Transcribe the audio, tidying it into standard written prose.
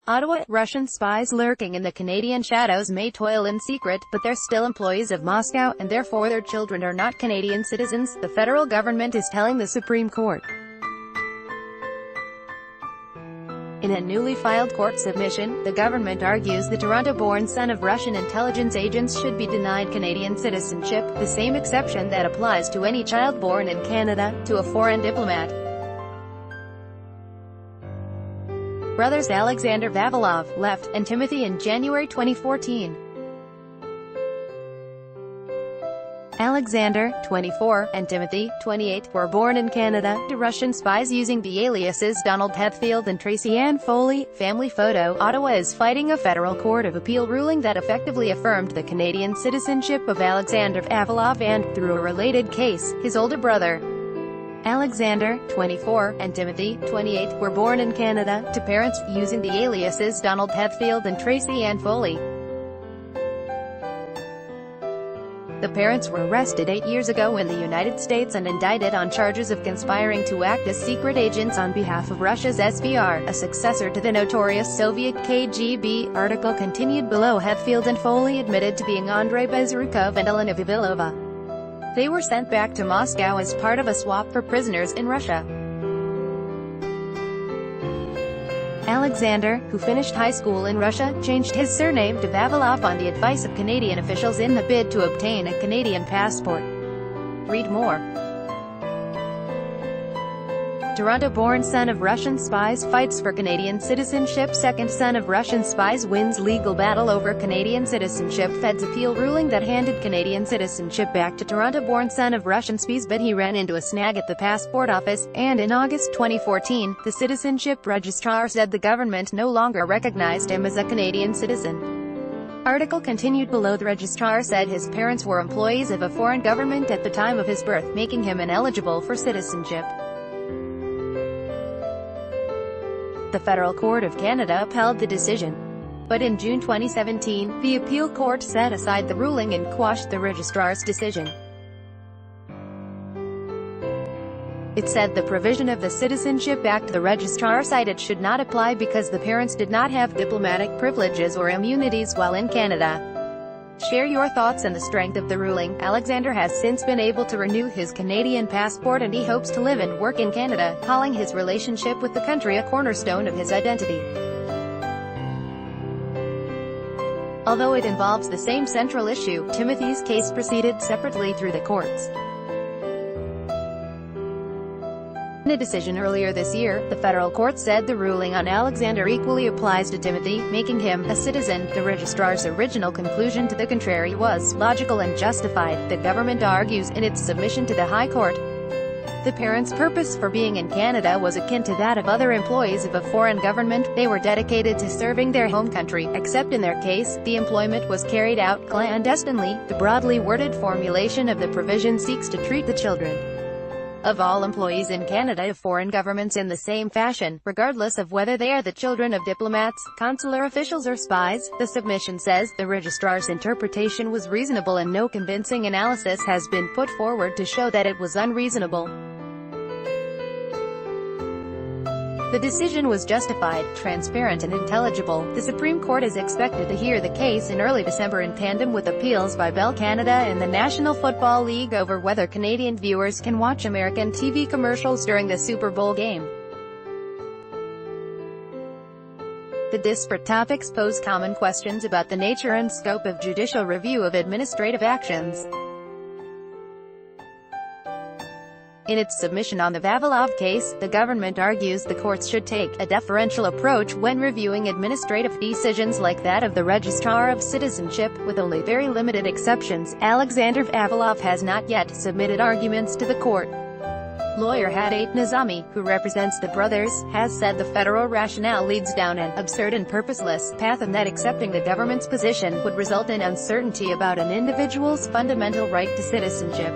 Ottawa, Russian spies lurking in the Canadian shadows may toil in secret, but they're still employees of Moscow, and therefore their children are not Canadian citizens, the federal government is telling the Supreme Court. In a newly filed court submission, the government argues the Toronto-born son of Russian intelligence agents should be denied Canadian citizenship, the same exception that applies to any child born in Canada, to a foreign diplomat. Brothers Alexander Vavilov, left, and Timothy in January 2014. Alexander, 24, and Timothy, 28, were born in Canada to Russian spies using the aliases Donald Hetfield and Tracy Ann Foley. Family photo. Ottawa is fighting a federal court of appeal ruling that effectively affirmed the Canadian citizenship of Alexander Vavilov and, through a related case, his older brother. Alexander, 24, and Timothy, 28, were born in Canada, to parents using the aliases Donald Hetfield and Tracy Ann Foley. The parents were arrested 8 years ago in the United States and indicted on charges of conspiring to act as secret agents on behalf of Russia's SVR, a successor to the notorious Soviet KGB. Article continued below. Hetfield and Foley admitted to being Andrei Bezrukov and Elena Vavilova. They were sent back to Moscow as part of a swap for prisoners in Russia. Alexander, who finished high school in Russia, changed his surname to Vavilov on the advice of Canadian officials in the bid to obtain a Canadian passport. Read more. Toronto-born son of Russian spies fights for Canadian citizenship. Second son of Russian spies wins legal battle over Canadian citizenship. Feds appeal ruling that handed Canadian citizenship back to Toronto-born son of Russian spies, but he ran into a snag at the passport office, and in August 2014, the citizenship registrar said the government no longer recognized him as a Canadian citizen. Article continued below. The registrar said his parents were employees of a foreign government at the time of his birth, making him ineligible for citizenship. The Federal Court of Canada upheld the decision. But in June 2017, the appeal court set aside the ruling and quashed the registrar's decision. It said the provision of the Citizenship Act the registrar cited should not apply because the parents did not have diplomatic privileges or immunities while in Canada. Share your thoughts on the strength of the ruling. Alexander has since been able to renew his Canadian passport and he hopes to live and work in Canada, calling his relationship with the country a cornerstone of his identity. Although it involves the same central issue, Timothy's case proceeded separately through the courts. In a decision earlier this year, the federal court said the ruling on Alexander equally applies to Timothy, making him a citizen. The registrar's original conclusion to the contrary was logical and justified, the government argues in its submission to the High Court. The parents' purpose for being in Canada was akin to that of other employees of a foreign government. They were dedicated to serving their home country, except in their case, the employment was carried out clandestinely. The broadly worded formulation of the provision seeks to treat the children of all employees in Canada of foreign governments in the same fashion, regardless of whether they are the children of diplomats, consular officials or spies. The submission says the registrar's interpretation was reasonable and no convincing analysis has been put forward to show that it was unreasonable. The decision was justified, transparent and intelligible. The Supreme Court is expected to hear the case in early December in tandem with appeals by Bell Canada and the National Football League over whether Canadian viewers can watch American TV commercials during the Super Bowl game. The disparate topics pose common questions about the nature and scope of judicial review of administrative actions. In its submission on the Vavilov case, the government argues the courts should take a deferential approach when reviewing administrative decisions like that of the Registrar of Citizenship, with only very limited exceptions. Alexander Vavilov has not yet submitted arguments to the court. Lawyer Hadait Nizami, who represents the brothers, has said the federal rationale leads down an absurd and purposeless path and that accepting the government's position would result in uncertainty about an individual's fundamental right to citizenship.